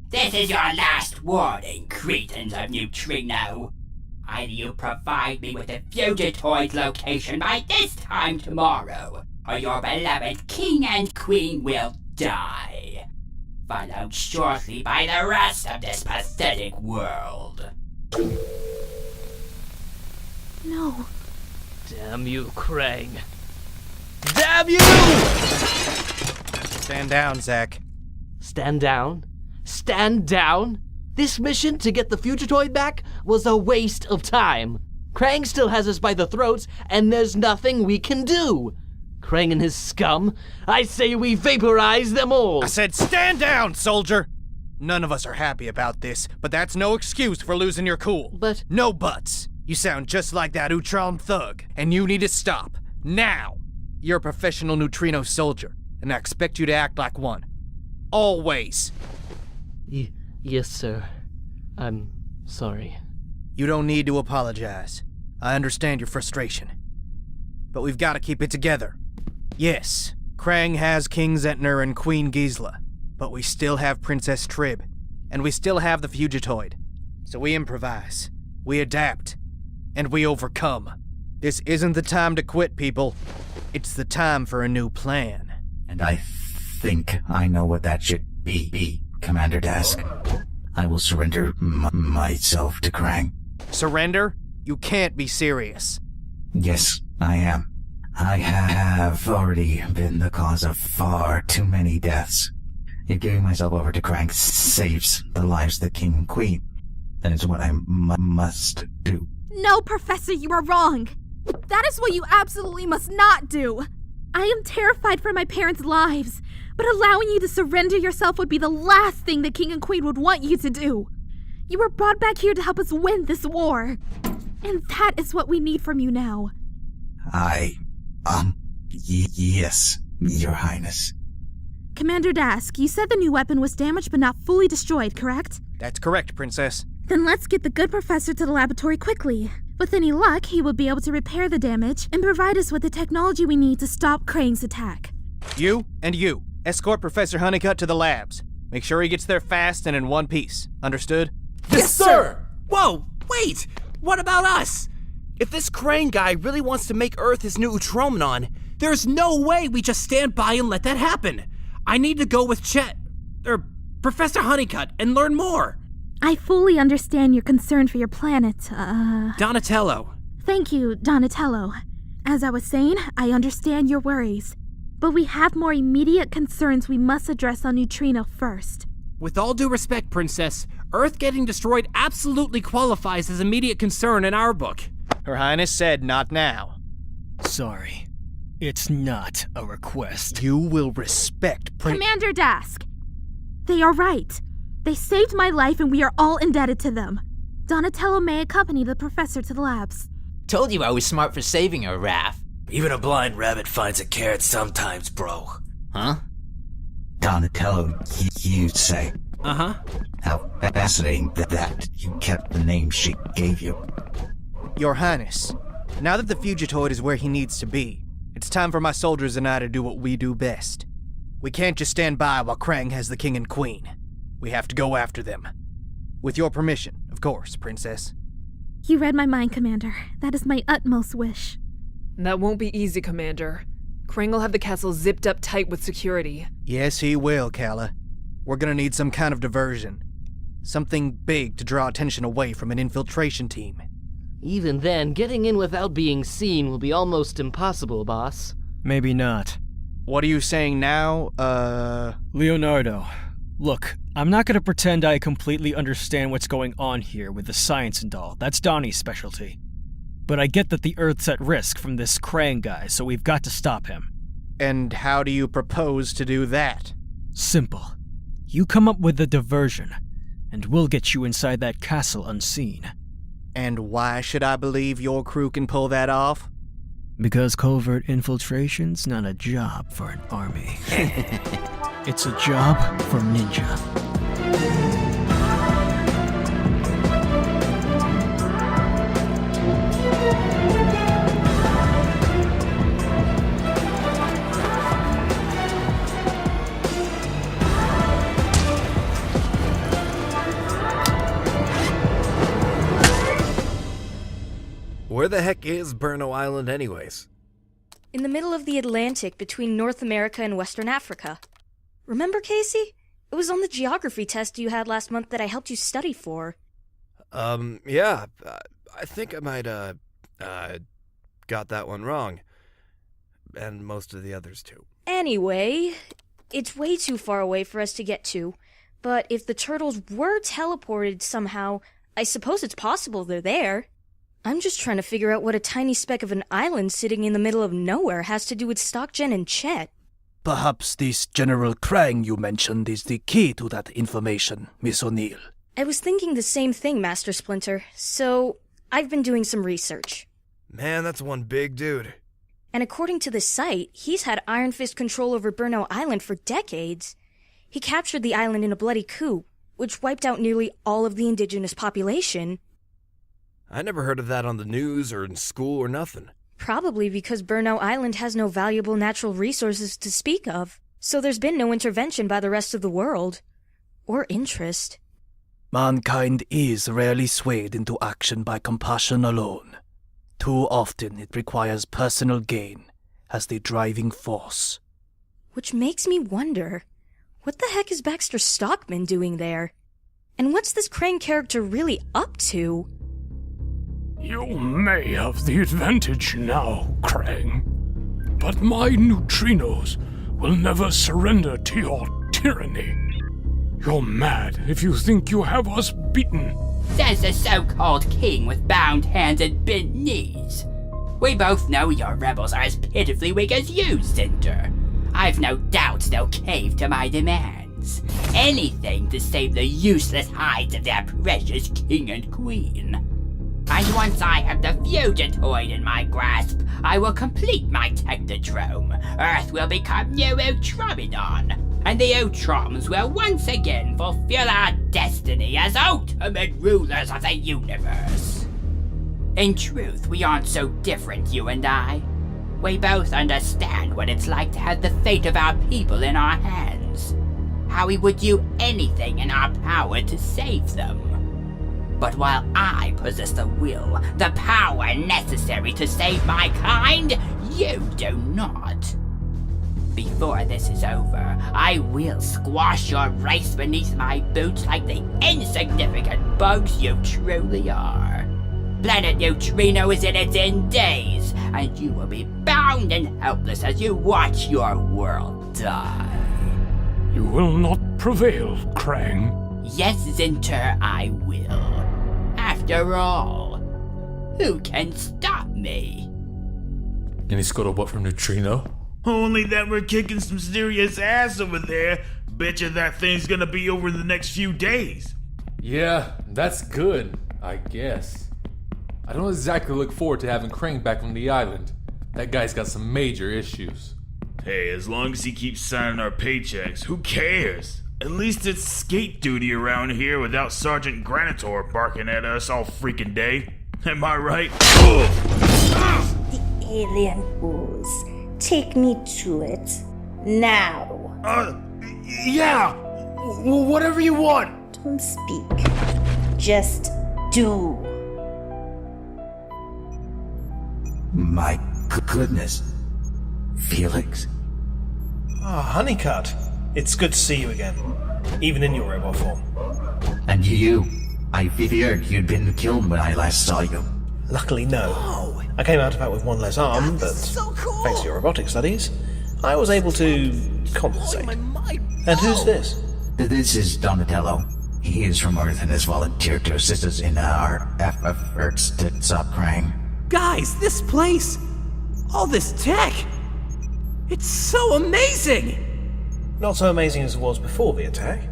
This is your last warning, cretins of Neutrino. Either you provide me with the Fugitoid's location by this time tomorrow, or your beloved king and queen will die, followed shortly by the rest of this pathetic world. No. Damn you, Krang. Damn you! Stand down, Zack. Stand down? Stand down? This mission to get the Fugitoid back was a waste of time. Krang still has us by the throats, and there's nothing we can do. Krang and his scum, I say we vaporize them all. I said stand down, soldier! None of us are happy about this, but that's no excuse for losing your cool. But... No buts. You sound just like that Utron thug, and you need to stop. Now! You're a professional Neutrino soldier, and I expect you to act like one. Always. Yes, sir. I'm sorry. You don't need to apologize. I understand your frustration. But we've got to keep it together. Yes, Krang has King Zentner and Queen Gisela, but we still have Princess Trib, and we still have the Fugitoid. So we improvise, we adapt, and we overcome. This isn't the time to quit, people. It's the time for a new plan. And I think I know what that should be, Commander Dask. I will surrender myself to Krang. Surrender? You can't be serious. Yes, I am. I have already been the cause of far too many deaths. If giving myself over to Krang saves the lives of the King and Queen, then it's what I must do. No, Professor, you are wrong. That is what you absolutely must not do. I am terrified for my parents' lives, but allowing you to surrender yourself would be the last thing the King and Queen would want you to do. You were brought back here to help us win this war, and that is what we need from you now. Yes, Your Highness. Commander Dask, you said the new weapon was damaged but not fully destroyed, correct? That's correct, Princess. Then let's get the good professor to the laboratory quickly. With any luck, he will be able to repair the damage and provide us with the technology we need to stop Krang's attack. You and you, escort Professor Honeycutt to the labs. Make sure he gets there fast and in one piece. Understood? Yes, sir! Whoa, wait! What about us? If this Krang guy really wants to make Earth his new Utromenon, there's no way we just stand by and let that happen. I need to go with Professor Honeycutt and learn more. I fully understand your concern for your planet, Donatello. Thank you, Donatello. As I was saying, I understand your worries. But we have more immediate concerns we must address on Neutrino first. With all due respect, Princess, Earth getting destroyed absolutely qualifies as immediate concern in our book. Her Highness said not now. Sorry. It's not a request. You will respect Commander Dask. They are right. They saved my life and we are all indebted to them. Donatello may accompany the professor to the labs. Told you I was smart for saving her, Raph. Even a blind rabbit finds a carrot sometimes, bro. Huh? Donatello, you say. Uh-huh. How fascinating that you kept the name she gave you. Your Highness, now that the Fugitoid is where he needs to be, it's time for my soldiers and I to do what we do best. We can't just stand by while Krang has the King and Queen. We have to go after them. With your permission, of course, Princess. You read my mind, Commander. That is my utmost wish. That won't be easy, Commander. Krang will have the castle zipped up tight with security. Yes, he will, Kala. We're gonna need some kind of diversion. Something big to draw attention away from an infiltration team. Even then, getting in without being seen will be almost impossible, boss. Maybe not. What are you saying now, Leonardo, look, I'm not gonna pretend I completely understand what's going on here with the science and all. That's Donnie's specialty. But I get that the Earth's at risk from this Krang guy, so we've got to stop him. And how do you propose to do that? Simple. You come up with a diversion, and we'll get you inside that castle unseen. And why should I believe your crew can pull that off? Because covert infiltration's not a job for an army. It's a job for Ninja. Where the heck is Burno Island anyways? In the middle of the Atlantic between North America and Western Africa. Remember, Casey? It was on the geography test you had last month that I helped you study for. Yeah. I think I might, got that one wrong. And most of the others too. Anyway, it's way too far away for us to get to. But if the turtles were teleported somehow, I suppose it's possible they're there. I'm just trying to figure out what a tiny speck of an island sitting in the middle of nowhere has to do with Stockgen and Chet. Perhaps this General Krang you mentioned is the key to that information, Miss O'Neill. I was thinking the same thing, Master Splinter, so I've been doing some research. Man, that's one big dude. And according to the site, he's had Iron Fist control over Burno Island for decades. He captured the island in a bloody coup, which wiped out nearly all of the indigenous population. I never heard of that on the news or in school or nothing. Probably because Burno Island has no valuable natural resources to speak of, so there's been no intervention by the rest of the world. Or interest. Mankind is rarely swayed into action by compassion alone. Too often it requires personal gain as the driving force. Which makes me wonder, what the heck is Baxter Stockman doing there? And what's this Krang character really up to? You may have the advantage now, Krang. But my neutrinos will never surrender to your tyranny. You're mad if you think you have us beaten. Says the so-called king with bound hands and bent knees. We both know your rebels are as pitifully weak as you, Cinder. I've no doubts they'll cave to my demands. Anything to save the useless hides of their precious king and queen. And once I have the Fugitoid in my grasp, I will complete my Technodrome. Earth will become new Ultramidon, and the Ultrons will once again fulfill our destiny as ultimate rulers of the universe. In truth, we aren't so different, you and I. We both understand what it's like to have the fate of our people in our hands. How we would do anything in our power to save them. But while I possess the will, the power necessary to save my kind, you do not. Before this is over, I will squash your race beneath my boots like the insignificant bugs you truly are. Planet Neutrino is in its end days, and you will be bound and helpless as you watch your world die. You will not prevail, Krang. Yes, Zinter, I will. After all, who can stop me? Any scuttlebutt from Neutrino? Only that we're kicking some serious ass over there. Betcha that thing's gonna be over in the next few days. Yeah, that's good, I guess. I don't exactly look forward to having Krang back on the island. That guy's got some major issues. Hey, as long as he keeps signing our paychecks, who cares? At least it's skate duty around here without Sergeant Granitor barking at us all freaking day. Am I right? The alien ooze. Take me to it. Now. Yeah! Whatever you want! Don't speak. Just do. My goodness. Felix? Honeycutt. It's good to see you again. Even in your robot form. And you. I feared you'd been killed when I last saw you. Luckily, no. I came out of that with one less arm, but thanks to your robotic studies, I was able to compensate. And who's this? This is Donatello. He is from Earth and has volunteered to assist us in our efforts to stop Krang. Guys, this place! All this tech! It's so amazing! Not so amazing as it was before the attack.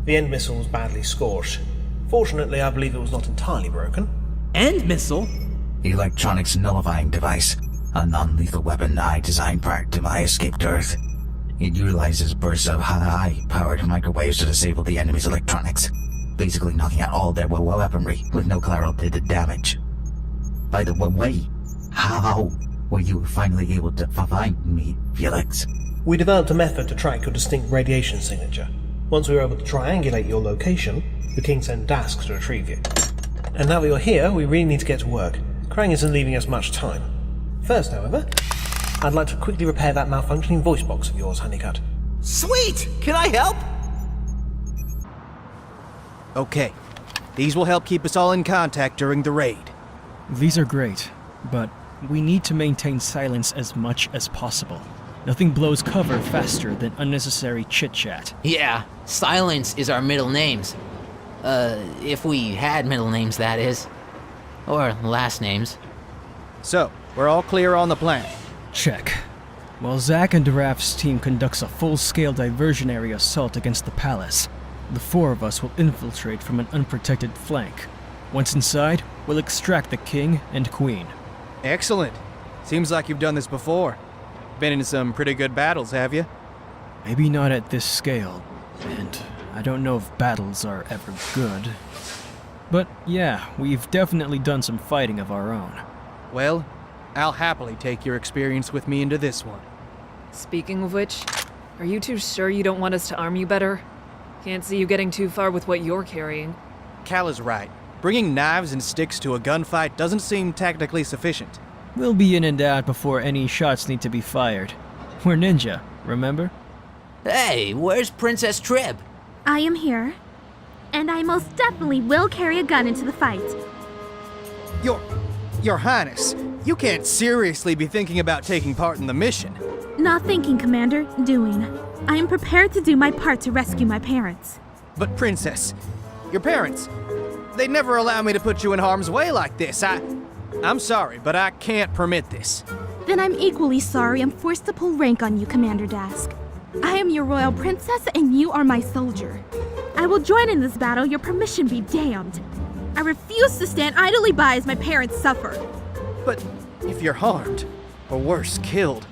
The end missile was badly scorched. Fortunately, I believe it was not entirely broken. End missile? Electronics nullifying device. A non-lethal weapon I designed prior to my escape to Earth. It utilizes bursts of high-powered microwaves to disable the enemy's electronics, basically knocking out all their weaponry with no collateral damage. By the way, how were you finally able to find me, Felix? We developed a method to track your distinct radiation signature. Once we were able to triangulate your location, the King sent Dask to retrieve you. And now that you're here, we really need to get to work. Krang isn't leaving us much time. First, however, I'd like to quickly repair that malfunctioning voice box of yours, Honeycutt. Sweet! Can I help? Okay. These will help keep us all in contact during the raid. These are great, but we need to maintain silence as much as possible. Nothing blows cover faster than unnecessary chit-chat. Yeah, silence is our middle names. If we had middle names, that is. Or last names. So, we're all clear on the plan. Check. While Zack and Raph's team conducts a full-scale diversionary assault against the palace, the four of us will infiltrate from an unprotected flank. Once inside, we'll extract the king and queen. Excellent. Seems like you've done this before. Been in some pretty good battles, have you? Maybe not at this scale, and I don't know if battles are ever good. But yeah, we've definitely done some fighting of our own. Well, I'll happily take your experience with me into this one. Speaking of which, are you two sure you don't want us to arm you better? Can't see you getting too far with what you're carrying. Cal is right. Bringing knives and sticks to a gunfight doesn't seem technically sufficient. We'll be in and out before any shots need to be fired. We're ninja, remember? Hey, where's Princess Trib? I am here, and I most definitely will carry a gun into the fight. Your Highness, you can't seriously be thinking about taking part in the mission. Not thinking, Commander, doing. I am prepared to do my part to rescue my parents. But Princess, your parents, they'd never allow me to put you in harm's way like this. I'm sorry, but I can't permit this. Then I'm equally sorry I'm forced to pull rank on you, Commander Dask. I am your royal princess and you are my soldier. I will join in this battle, your permission be damned. I refuse to stand idly by as my parents suffer. But if you're harmed, or worse, killed,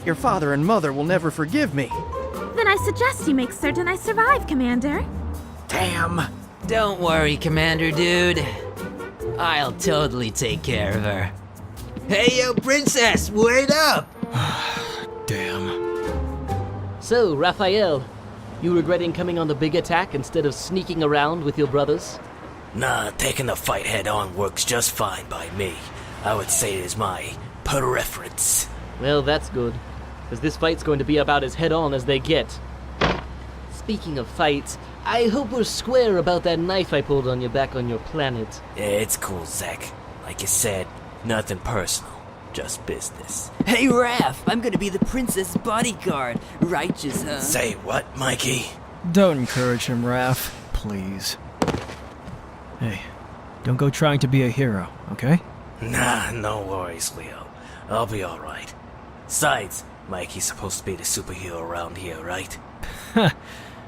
your father and mother will never forgive me. Then I suggest you make certain I survive, Commander. Damn. Don't worry, Commander Dude. I'll totally take care of her. Hey, yo, Princess, wait up! Damn. So, Raphael, you regretting coming on the big attack instead of sneaking around with your brothers? Nah, taking the fight head-on works just fine by me. I would say it is my preference. Well, that's good, because this fight's going to be about as head-on as they get. Speaking of fights, I hope we're square about that knife I pulled on you back on your planet. Yeah, it's cool, Zack. Like you said, nothing personal, just business. Hey, Raph, I'm gonna be the princess bodyguard. Righteous, huh? Say what, Mikey? Don't encourage him, Raph, please. Hey, don't go trying to be a hero, okay? Nah, no worries, Leo. I'll be alright. Besides, Mikey's supposed to be the superhero around here, right?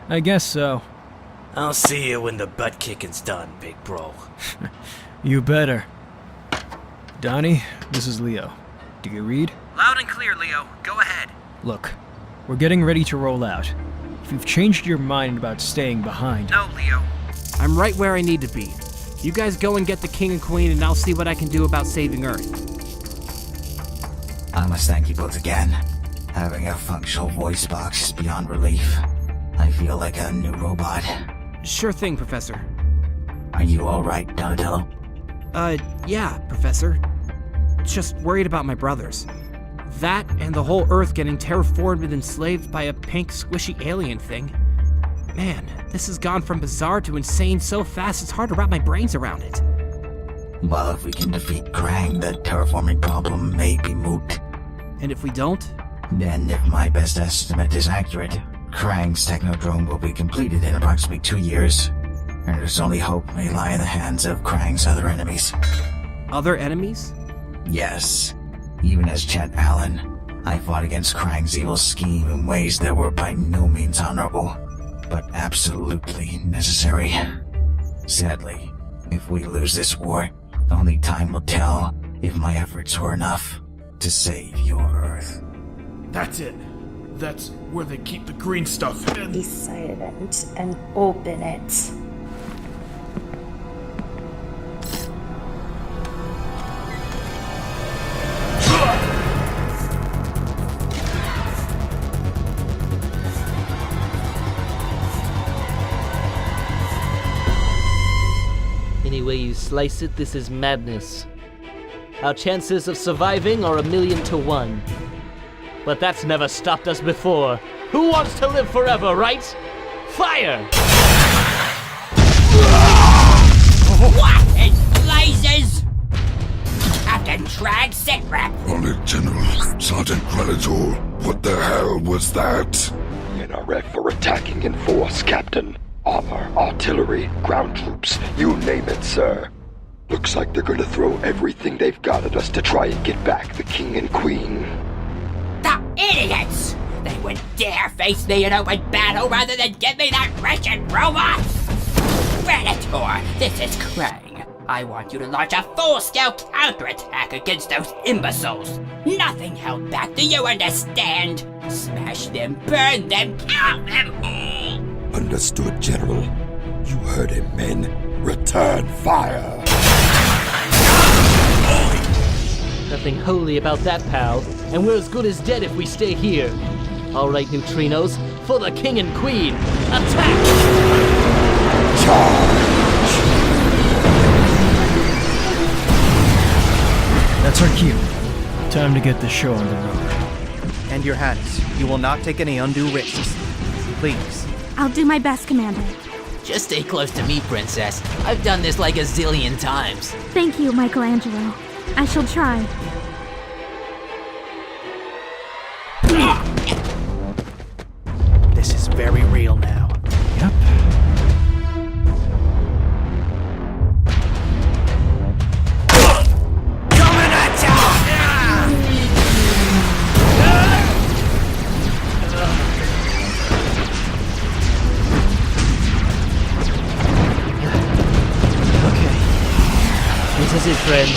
I guess so. I'll see you when the butt kicking's done, big bro. You better. Donnie, this is Leo. Do you read? Loud and clear, Leo. Go ahead. Look, we're getting ready to roll out. If you've changed your mind about staying behind... No, Leo. I'm right where I need to be. You guys go and get the king and queen, and I'll see what I can do about saving Earth. I must thank you both again. Having a functional voice box is beyond relief. I feel like a new robot. Sure thing, Professor. Are you alright, Donatello? Yeah, Professor. Just worried about my brothers. That and the whole Earth getting terraformed and enslaved by a pink, squishy alien thing. Man, this has gone from bizarre to insane so fast it's hard to wrap my brains around it. Well, if we can defeat Krang, the terraforming problem may be moot. And if we don't? Then, if my best estimate is accurate, Krang's technodrome will be completed in approximately 2 years. And there's only hope may lie in the hands of Krang's other enemies. Other enemies? Yes. Even as Chet Allen, I fought against Krang's evil scheme in ways that were by no means honorable, but absolutely necessary. Sadly, if we lose this war, only time will tell if my efforts were enough to save your Earth. That's it. That's where they keep the green stuff hidden. Be silent and open it. Any way you slice it, this is madness. Our chances of surviving are 1,000,000 to 1. But that's never stopped us before. Who wants to live forever, right? Fire! What in blazes? Captain Krang, sit rep. On it, General. Sergeant Granitor. What the hell was that? NRF for attacking in force, Captain. Armor, artillery, ground troops, you name it, sir. Looks like they're gonna throw everything they've got at us to try and get back the King and Queen. The idiots! They would dare face me in open battle rather than give me that wretched robot! Predator, this is Krang. I want you to launch a full-scale counterattack against those imbeciles. Nothing held back, do you understand? Smash them, burn them, kill them all! Understood, General. You heard him, men. Return fire! Nothing holy about that, pal. And we're as good as dead if we stay here. All right, neutrinos, for the King and Queen, attack! That's our cue. Time to get the show on the road. And your Highness, you will not take any undue risks. Please. I'll do my best, Commander. Just stay close to me, Princess. I've done this like a zillion times. Thank you, Michelangelo. I shall try. This is very real now. Yep. Coming at ya! Okay. This is it, friend.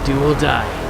Do or die.